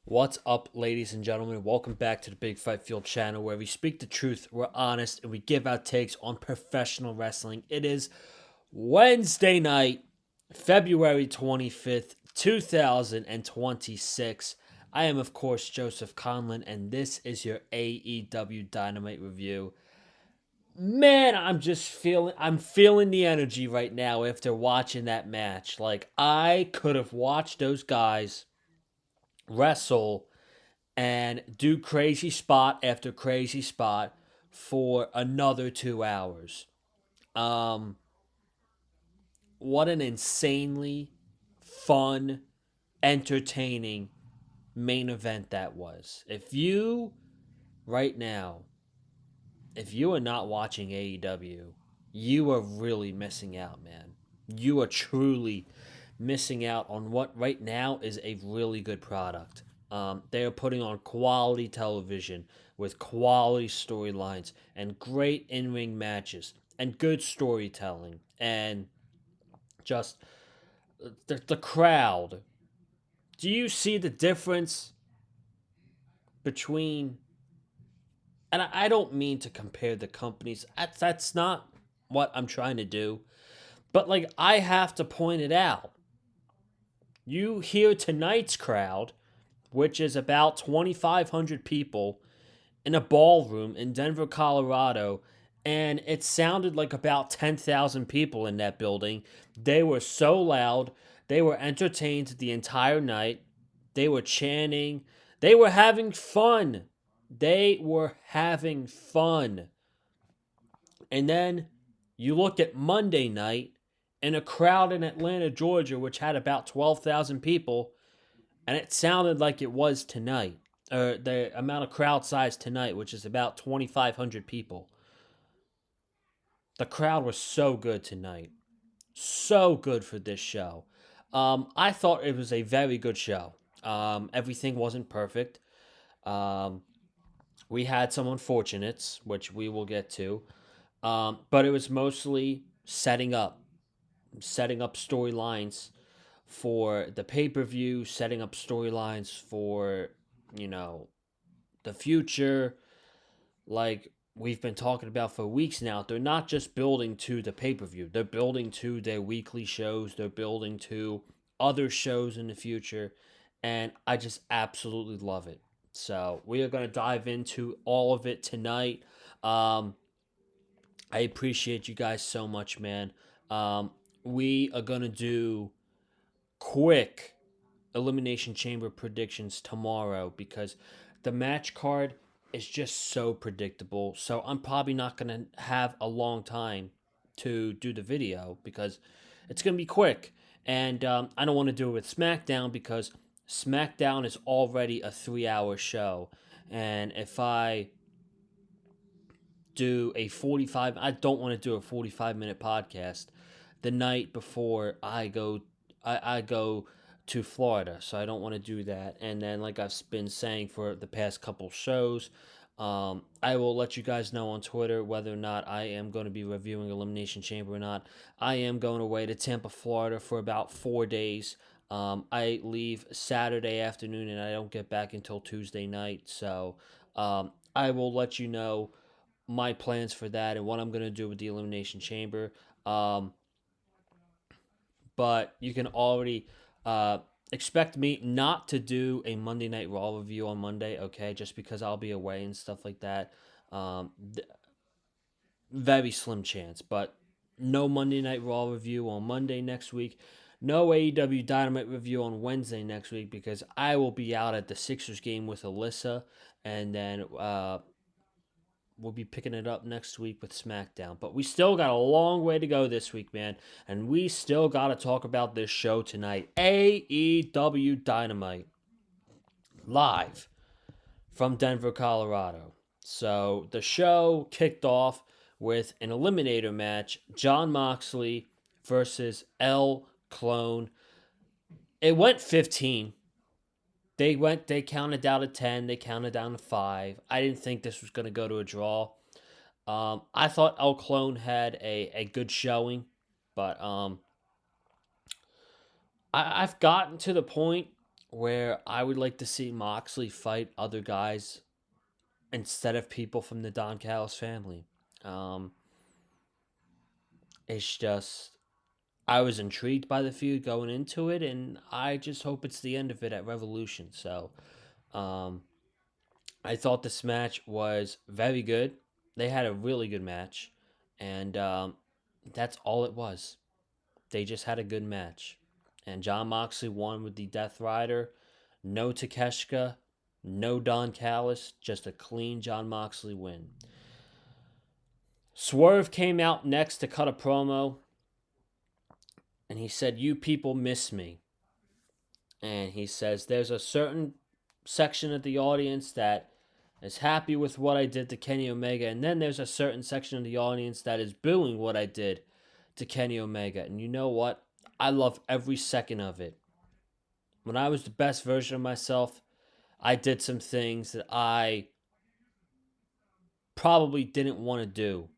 What's up, ladies and gentlemen? Welcome back to the Big Fight Field channel where we speak the truth, we're honest, and we give our takes on professional wrestling. It is Wednesday night, February 25th, 2026. I am, of course, Joseph Conlon, and this is your AEW Dynamite review. Man, I'm feeling the energy right now after watching that match. Like, I could have watched those guys wrestle and do crazy spot after crazy spot for another 2 hours. Um, what an insanely fun, entertaining main event that was. Right now, if you are not watching AEW, you are really missing out, man. You are truly missing out on what right now is a really good product. They are putting on quality television with quality storylines and great in ring matches and good storytelling and just the crowd. Do you see the difference between? And I don't mean to compare the companies. That's not what I'm trying to do. But like I have to point it out. You hear tonight's crowd, which is about 2,500 people in a ballroom in Denver, Colorado, and it sounded like about 10,000 people in that building. They were so loud. They were entertained the entire night. They were chanting. They were having fun. They were having fun. And then you look at Monday night in a crowd in Atlanta, Georgia, which had about 12,000 people, and it sounded like it was tonight, or the amount of crowd size tonight, which is about 2,500 people. The crowd was so good tonight. So good for this show. I thought it was a very good show. Everything wasn't perfect. Um, we had some unfortunates, which we will get to. But it was mostly setting up storylines for the pay per view, setting up storylines for, you know, the future. Like we've been talking about for weeks now, they're not just building to the pay per view, they're building to their weekly shows, they're building to other shows in the future. And I just absolutely love it. So we are going to dive into all of it tonight. Um, I appreciate you guys so much, man. Um, we are going to do quick Elimination Chamber predictions tomorrow because the match card is just so predictable. So I'm probably not going to have a long time to do the video because it's going to be quick. And I don't want to do it with SmackDown because SmackDown is already a 3 hour show. And if I do a 45, I don't want to do a 45-minute podcast the night before I go to Florida, so I don't want to do that. And then, like I've been saying for the past couple shows, I will let you guys know on Twitter whether or not I am going to be reviewing Elimination Chamber or not. I am going away to Tampa, Florida for about 4 days. I leave Saturday afternoon and I don't get back until Tuesday night. So I will let you know my plans for that and what I'm going to do with the Elimination Chamber. Um, but you can already expect me not to do a Monday Night Raw review on Monday, okay? Just because I'll be away and stuff like that. Um, Very slim chance, but no Monday Night Raw review on Monday next week. No AEW Dynamite review on Wednesday next week because I will be out at the Sixers game with Alyssa, and then we'll be picking it up next week with SmackDown. But we still got a long way to go this week, man. And we still got to talk about this show tonight. AEW Dynamite. Live from Denver, Colorado. So the show kicked off with an eliminator match, Jon Moxley versus L Clone. It went 15. They counted down to 10, they counted down to 5. I didn't think this was going to go to a draw. I thought El Clone had a good showing, but I've gotten to the point. where I would like to see Moxley fight other guys instead of people from the Don Callis family. Um, it's just I was intrigued by the feud going into it, and I just hope it's the end of it at Revolution. So, um, I thought this match was very good. They had a really good match, and that's all it was. They just had a good match. And John Moxley won with the Death Rider. No Takeshita, no Don Callis, just a clean John Moxley win. Swerve came out next to cut a promo, and he said, "You people miss me." And he says, "There's a certain section of the audience that is happy with what I did to Kenny Omega, and then there's a certain section of the audience that is booing what I did to Kenny Omega. And you know what? I love every second of it. When I was the best version of myself, I did some things that I probably didn't want to do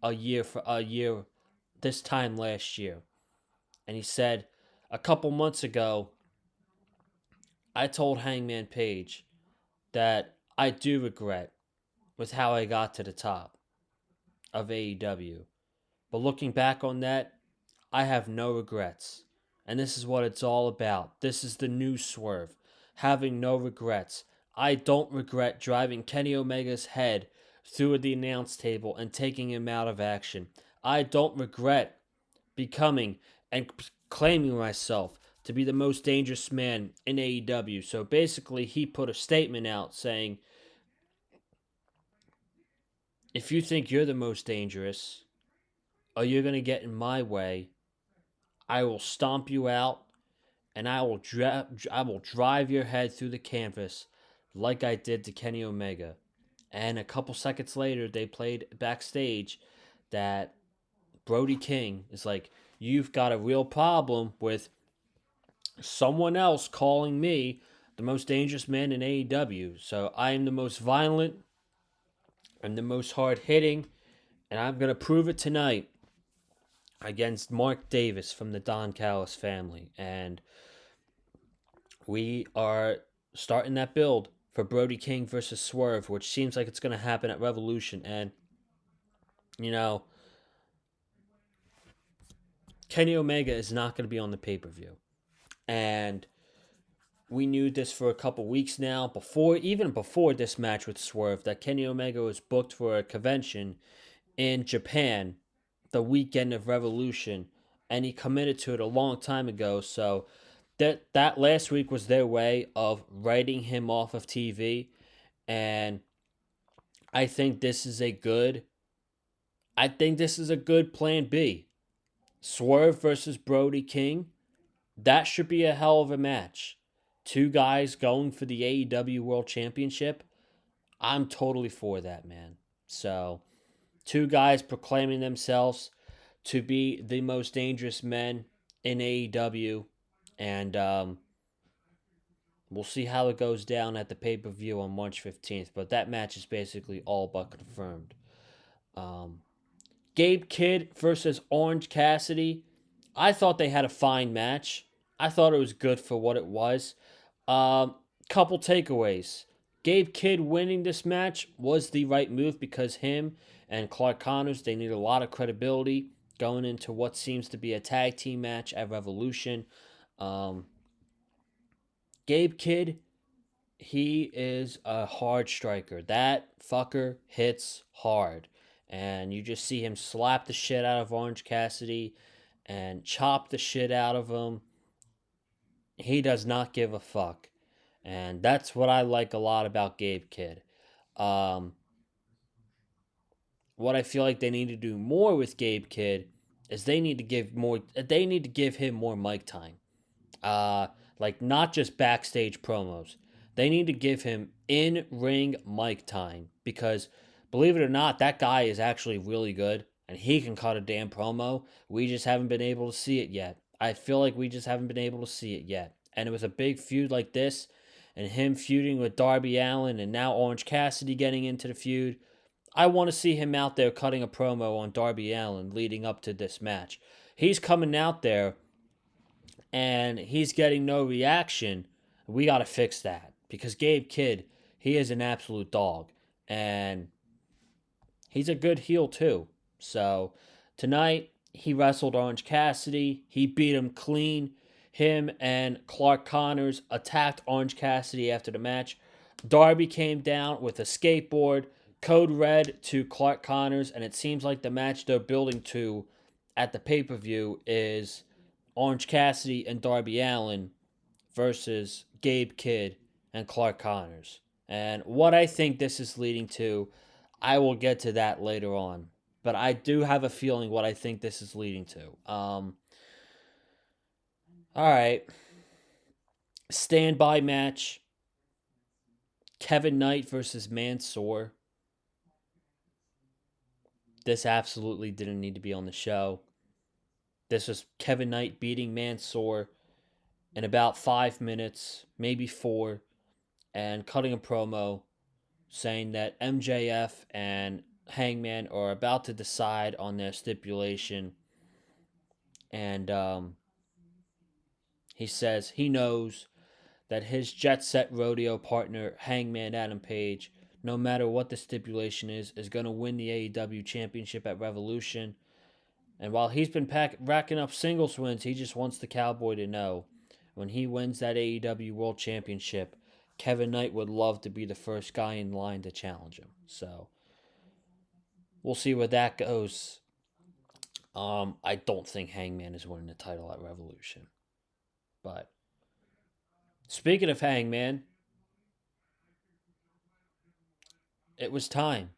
a year this time last year." And he said, "A couple months ago, I told Hangman Page that I do regret with how I got to the top of AEW. But looking back on that, I have no regrets. And this is what it's all about. This is the new Swerve. Having no regrets. I don't regret driving Kenny Omega's head through the announce table and taking him out of action. I don't regret becoming and claiming myself to be the most dangerous man in AEW." So basically, he put a statement out saying, if you think you're the most dangerous or you're going to get in my way, I will stomp you out and I will drive your head through the canvas like I did to Kenny Omega. And a couple seconds later, they played backstage that Brody King is like, "You've got a real problem with someone else calling me the most dangerous man in AEW. So I am the most violent, I'm the most hard hitting, and I'm going to prove it tonight against Mark Davis from the Don Callis family." And we are starting that build for Brody King versus Swerve, which seems like it's going to happen at Revolution. And, you know, Kenny Omega is not going to be on the pay per view. And we knew this for a couple weeks now, even before this match with Swerve, that Kenny Omega was booked for a convention in Japan the weekend of Revolution, and he committed to it a long time ago. So that last week was their way of writing him off of TV, and I think this is a good. I think this is a good plan B. Swerve versus Brody King. That should be a hell of a match. Two guys going for the AEW World Championship. I'm totally for that, man. So, two guys proclaiming themselves to be the most dangerous men in AEW. And we'll see how it goes down at the pay per view on March 15th. But that match is basically all but confirmed. Um, Gabe Kidd versus Orange Cassidy. I thought they had a fine match. I thought it was good for what it was. Couple takeaways. Gabe Kidd winning this match was the right move because him and Clark Connors, they need a lot of credibility going into what seems to be a tag team match at Revolution. Um, Gabe Kidd, he is a hard striker. That fucker hits hard. And you just see him slap the shit out of Orange Cassidy and chop the shit out of him. He does not give a fuck. And that's what I like a lot about Gabe Kidd. Um, what I feel like they need to do more with Gabe Kidd is they need to give him more mic time. Uh, like not just backstage promos. They need to give him in-ring mic time because believe it or not, that guy is actually really good and he can cut a damn promo. We just haven't been able to see it yet. I feel like we just haven't been able to see it yet. And it was a big feud like this and him feuding with Darby Allin and now Orange Cassidy getting into the feud. I want to see him out there cutting a promo on Darby Allin leading up to this match. He's coming out there and he's getting no reaction We got to fix that because Gabe Kidd, he is an absolute dog. And he's a good heel too. So tonight he wrestled Orange Cassidy. He beat him clean. Him and Clark Connors attacked Orange Cassidy after the match. Darby came down with a skateboard, code red to Clark Connors, and it seems like the match they're building to at the pay per view is Orange Cassidy and Darby Allin versus Gabe Kidd and Clark Connors. And what I think this is leading to, I will get to that later on. But I do have a feeling what I think this is leading to. All right. Standby match. Kevin Knight versus Mansoor. This absolutely didn't need to be on the show. This was Kevin Knight beating Mansoor in about 5 minutes, maybe 4, and cutting a promo saying that MJF and Hangman are about to decide on their stipulation. And he says he knows that his Jet Set Rodeo partner, Hangman Adam Page, no matter what the stipulation is going to win the AEW Championship at Revolution. And while he's been racking up singles wins, he just wants the Cowboy to know when he wins that AEW World Championship, Kevin Knight would love to be the first guy in line to challenge him. So we'll see where that goes. I don't think Hangman is winning the title at Revolution. But speaking of Hangman, it was time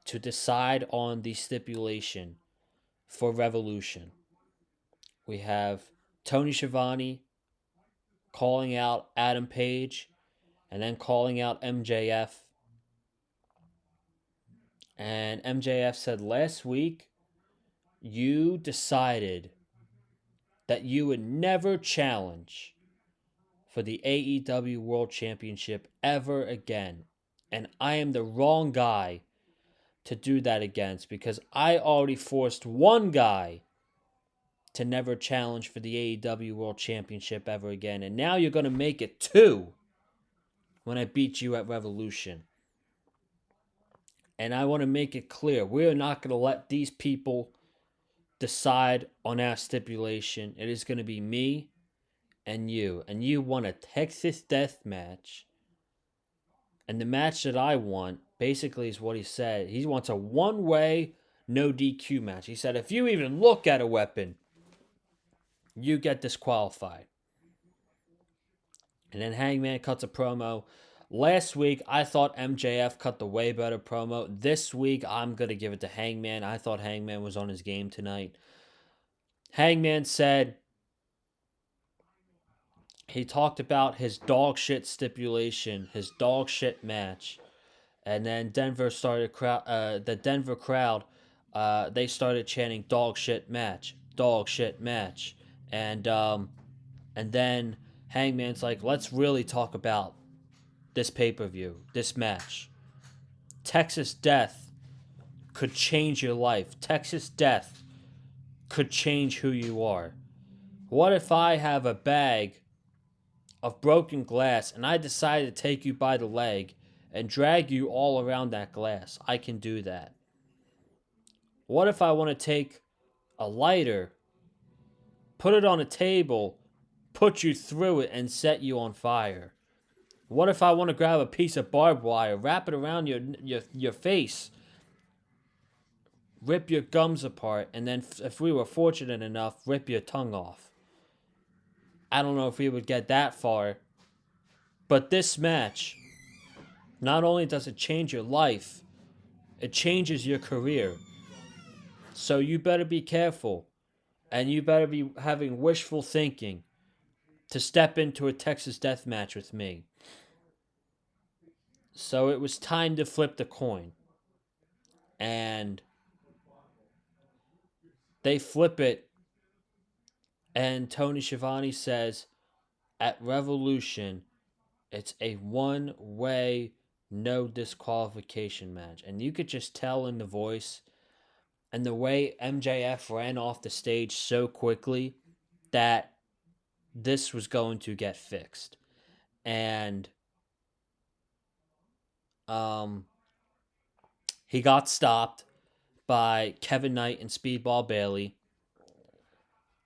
to decide on the stipulation for Revolution. We have Tony Schiavone calling out Adam Page and then calling out MJF. And MJF said last week, you decided that you would never challenge for the AEW World Championship ever again. And I am the wrong guy to do that against because I already forced one guy to never challenge for the AEW World Championship ever again. And now you're going to make it 2 when I beat you at Revolution. And I want to make it clear, we're not going to let these people decide on our stipulation. It is going to be me and you. And you want a Texas death match. And the match that I want, basically, is what he said. He wants a one-way, no DQ match. He said, if you even look at a weapon, you get disqualified. And then Hangman cuts a promo. Last week, I thought MJF cut the way better promo. This week, I'm going to give it to Hangman. I thought Hangman was on his game tonight. Hangman said he talked about his dog shit stipulation, his dog shit match. And then the Denver crowd, they started chanting dog shit match, dog shit match. And then Hangman's like, let's really talk about this pay-per-view, this match. Texas Death could change your life. Texas Death could change who you are. What if I have a bag of broken glass and I decide to take you by the leg and drag you all around that glass? I can do that. What if I want to take a lighter, put it on a table, put you through it, and set you on fire? What if I want to grab a piece of barbed wire, wrap it around your face, rip your gums apart, and then, if we were fortunate enough, rip your tongue off? I don't know if we would get that far, but this match, not only does it change your life, it changes your career. So you better be careful, and you better be having wishful thinking to step into a Texas death match with me. So it was time to flip the coin. And they flip it, and Tony Schiavone says, at Revolution, it's a one-way, no disqualification match. And you could just tell in the voice and the way MJF ran off the stage so quickly that this was going to get fixed. and um, he got stopped by Kevin Knight and Speedball Bailey,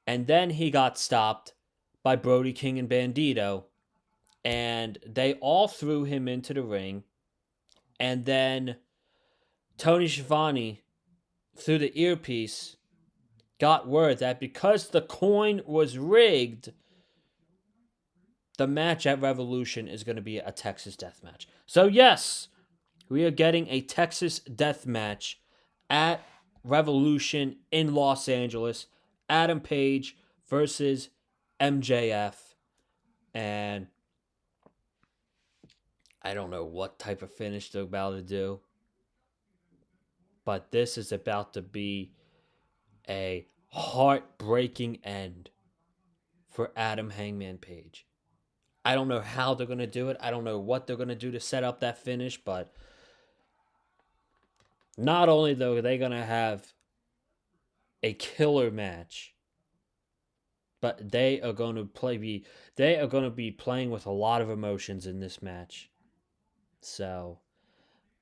and then he got stopped by Brody King and Bandito, and they all threw him into the ring, and then Tony Schiavone, through the earpiece, got word that because the coin was rigged, the match at Revolution is going to be a Texas death match. So, yes, we are getting a Texas death match at Revolution in Los Angeles. Adam Page versus MJF. And I don't know what type of finish they're about to do, but this is about to be a heartbreaking end for Adam Hangman Page. I don't know how they're going to do it. I don't know what they're going to do to set up that finish, but not only though are they going to have a killer match, but they are going to be playing with a lot of emotions in this match. So,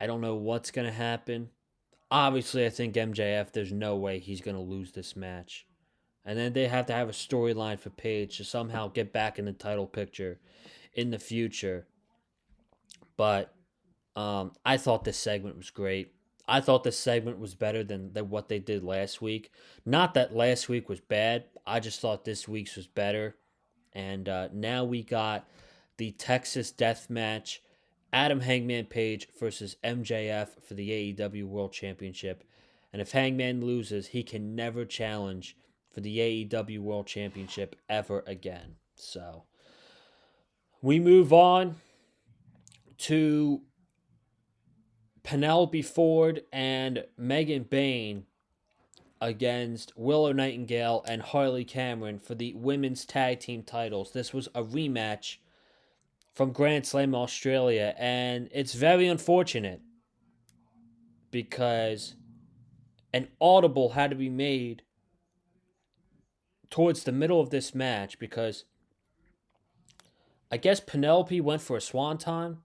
I don't know what's going to happen. Obviously, I think MJF, there's no way he's going to lose this match. And then they have to have a storyline for Page to somehow get back in the title picture in the future. But I thought this segment was great. I thought this segment was better than what they did last week. Not that last week was bad. I just thought this week's was better. And now we got the Texas Death Match. Adam Hangman Page versus MJF for the AEW World Championship. And if Hangman loses, he can never challenge for the AEW World Championship ever again. So we move on to Penelope Ford and Megan Bayne against Willow Nightingale and Harley Cameron for the women's tag team titles. This was a rematch from Grand Slam Australia, and it's very unfortunate because an audible had to be made towards the middle of this match because I guess Penelope went for a swanton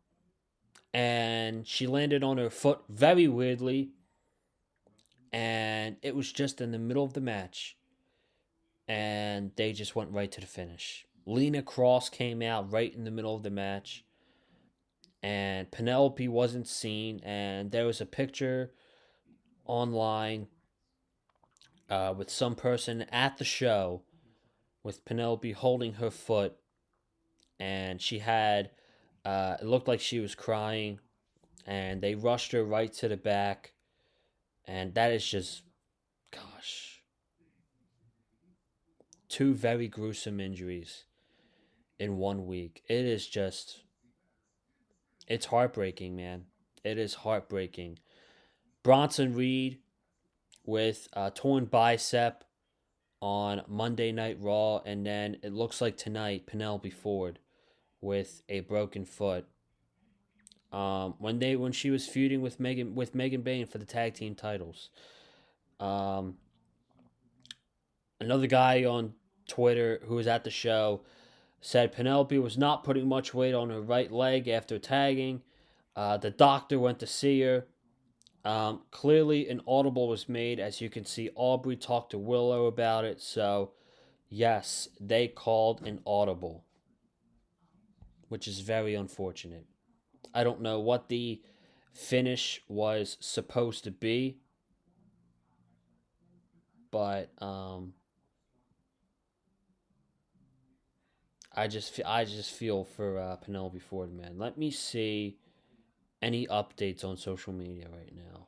and she landed on her foot very weirdly, and it was just in the middle of the match, and they just went right to the finish. Lena Cross came out right in the middle of the match, and Penelope wasn't seen, and there was a picture online with some person at the show with Penelope holding her foot, and she had it looked like she was crying, and they rushed her right to the back, and that is just, gosh, two very gruesome injuries in 1 week. It is just, it's heartbreaking, man. It is heartbreaking. Bronson Reed with a torn bicep on Monday Night Raw, and then it looks like tonight Penelope Ford with a broken foot. When she was feuding with Megan Bayne for the tag team titles. Um, Another guy on Twitter who was at the show said Penelope was not putting much weight on her right leg after tagging. The doctor went to see her. Clearly, an audible was made. As you can see, Aubrey talked to Willow about it. So, yes, they called an audible, which is very unfortunate. I don't know what the finish was supposed to be, but I just feel for Penelope Ford, man. Let me see any updates on social media right now.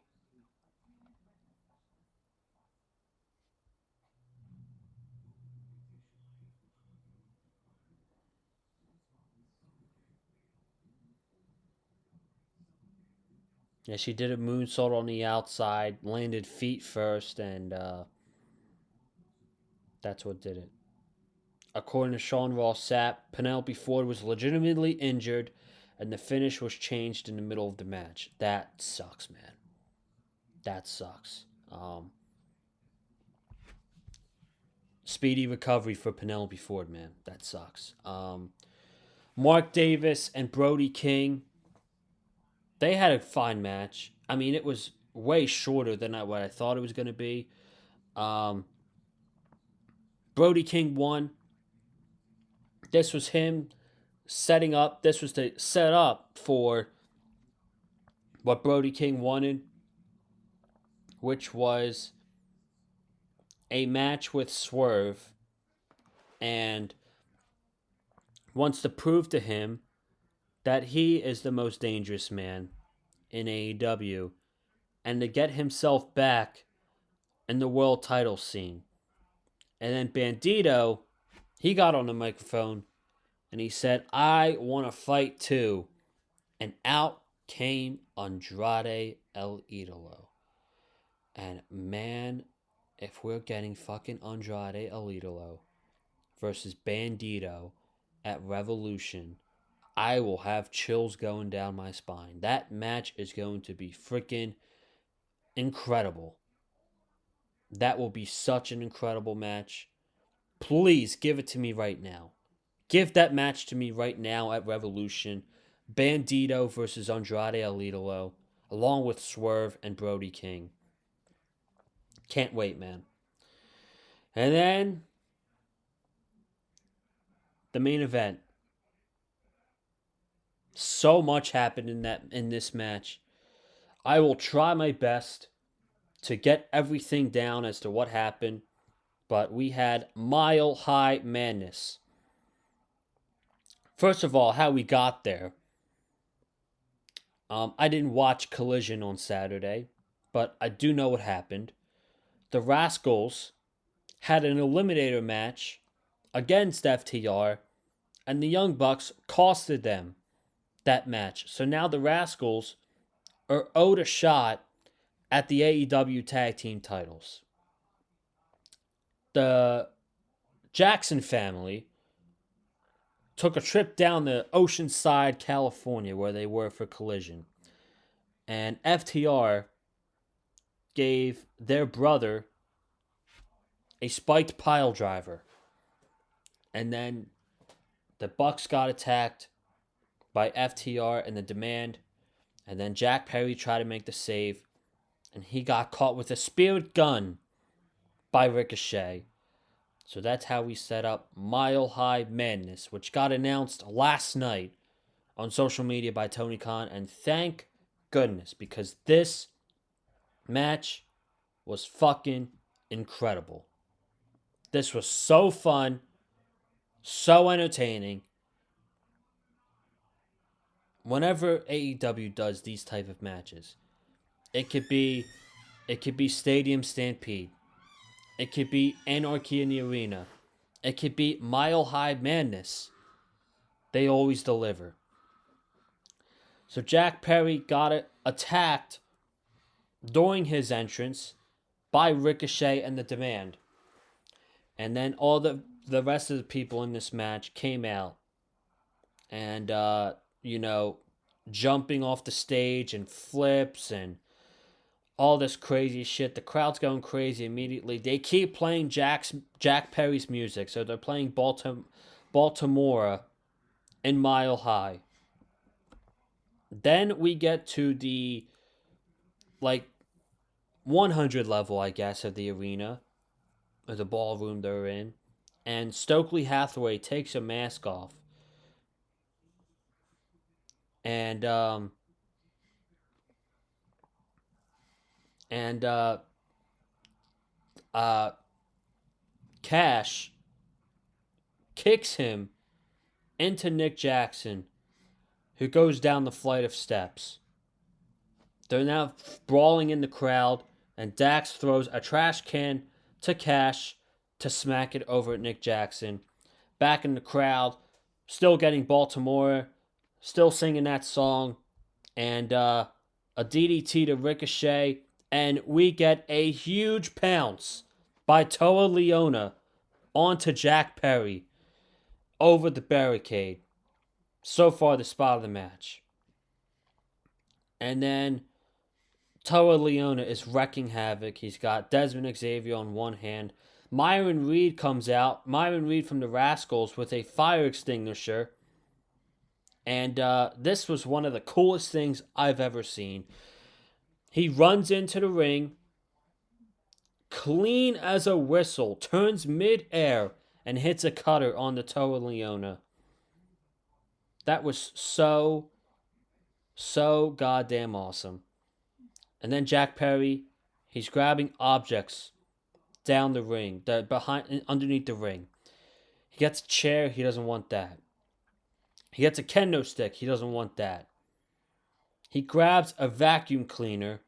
Yeah, she did a moonsault on the outside, landed feet first, and that's what did it. According to Sean Ross Sapp, Penelope Ford was legitimately injured, and the finish was changed in the middle of the match. That sucks, man. That sucks. Speedy recovery for Penelope Ford, man. That sucks. Mark Davis and Brody King, they had a fine match. I mean, it was way shorter than what I thought it was going to be. Um, Brody King won. This was him setting up. This was to set up for what Brody King wanted, which was a match with Swerve, and wants to prove to him that he is the most dangerous man in AEW and to get himself back in the world title scene. And then Bandito, he got on the microphone and he said, I want to fight too. And out came Andrade El Idolo. And man, if we're getting fucking Andrade El Idolo versus Bandito at Revolution, I will have chills going down my spine. That match is going to be freaking incredible. That will be such an incredible match. Please give it to me right now. Give that match to me right now at Revolution. Bandito versus Andrade El Idolo, along with Swerve and Brody King. Can't wait, man. And then the main event. So much happened in this match. I will try my best to get everything down as to what happened, but we had Mile High Madness. First of all, how we got there. I didn't watch Collision on Saturday, but I do know what happened. The Rascals had an eliminator match against FTR, and the Young Bucks costed them that match. So now the Rascals are owed a shot at the AEW tag team titles. The Jackson family took a trip down to Oceanside, California, where they were for Collision. And FTR gave their brother a spiked pile driver. And then the Bucks got attacked by FTR and the Demand. And then Jack Perry tried to make the save. And he got caught with a spirit gun by Ricochet. So that's how we set up Mile High Madness, which got announced last night on social media by Tony Khan. And thank goodness, because this match was fucking incredible. This was so fun, so entertaining. Whenever AEW does these type of matches, it could be Stadium Stampede. It could be Anarchy in the Arena. It could be Mile High Madness. They always deliver. So Jack Perry got attacked during his entrance by Ricochet and the Demand. And then all the rest of the people in this match came out. And, jumping off the stage and flips and all this crazy shit. The crowd's going crazy immediately. They keep playing Jack Perry's music. So they're playing Baltimore in Mile High. Then we get to the 100 level, I guess, of the arena, or the ballroom they're in. And Stokely Hathaway takes a mask off. And Cash kicks him into Nick Jackson, who goes down the flight of steps. They're now brawling in the crowd, and Dax throws a trash can to Cash to smack it over at Nick Jackson. Back in the crowd, still getting Baltimore, still singing that song, and a DDT to Ricochet, and we get a huge pounce by Toa Leona onto Jack Perry over the barricade. So far, the spot of the match. And then Toa Leona is wrecking havoc. He's got Desmond Xavier on one hand. Myron Reed comes out. Myron Reed from the Rascals with a fire extinguisher. And this was one of the coolest things I've ever seen. He runs into the ring, clean as a whistle, turns mid-air, and hits a cutter on the toe of Leona. That was so goddamn awesome. And then Jack Perry, he's grabbing objects down the ring, underneath the ring. He gets a chair, he doesn't want that. He gets a kendo stick, he doesn't want that. He grabs a vacuum cleaner,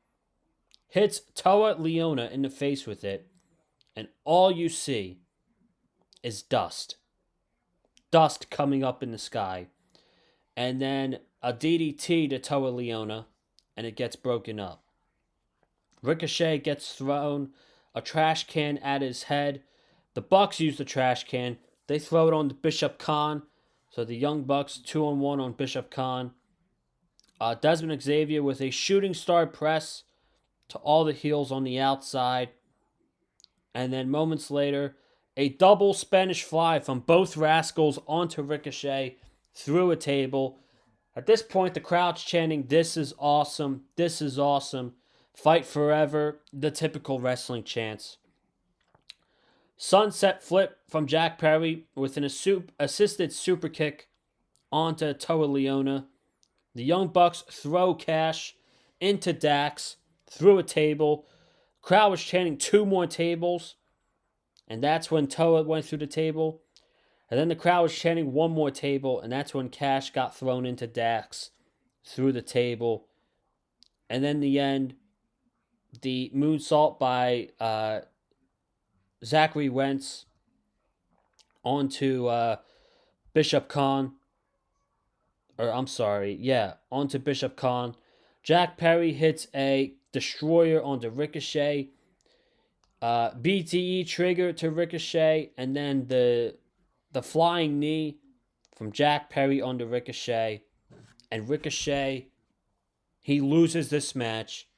hits Toa Leona in the face with it, and all you see is dust. Dust coming up in the sky. And then a DDT to Toa Leona, and it gets broken up. Ricochet gets thrown a trash can at his head. The Bucks use the trash can. They throw it on Bishop Khan. So the Young Bucks 2-on-1 on Bishop Khan. Desmond Xavier with a shooting star press to all the heels on the outside. And then moments later, a double Spanish fly from both Rascals onto Ricochet through a table. At this point, the crowd's chanting, "This is awesome. This is awesome. Fight forever." The typical wrestling chants. Sunset flip from Jack Perry with an assisted super kick onto Toa Leona. The Young Bucks throw Cash into Dax through a table. Crowd was chanting 2 more tables. And that's when Toa went through the table. And then the crowd was chanting 1 more table. And that's when Cash got thrown into Dax through the table. And then the end, the moonsault by Zachary Wentz onto Bishop Khan. Onto Bishop Khan. Jack Perry hits a destroyer onto Ricochet. BTE trigger to Ricochet, and then the flying knee from Jack Perry onto Ricochet. And Ricochet, he loses this match.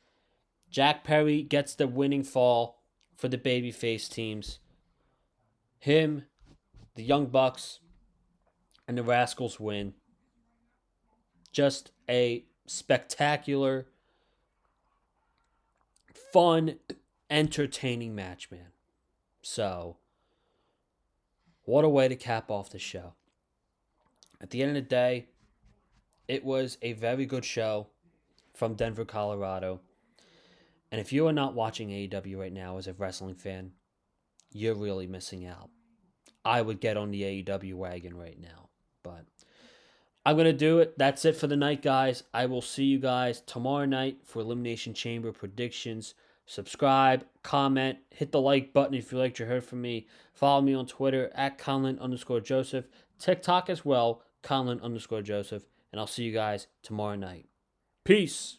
Jack Perry gets the winning fall for the babyface teams. Him, the Young Bucks, and the Rascals win. Just a spectacular, fun, entertaining match, man. So, what a way to cap off the show. At the end of the day, it was a very good show from Denver, Colorado. And if you are not watching AEW right now as a wrestling fan, you're really missing out. I would get on the AEW wagon right now. But I'm going to do it. That's it for the night, guys. I will see you guys tomorrow night for Elimination Chamber predictions. Subscribe, comment, hit the like button if you liked what you heard from me. Follow me on Twitter at Conlon_Joseph. TikTok as well, Conlon_Joseph. And I'll see you guys tomorrow night. Peace.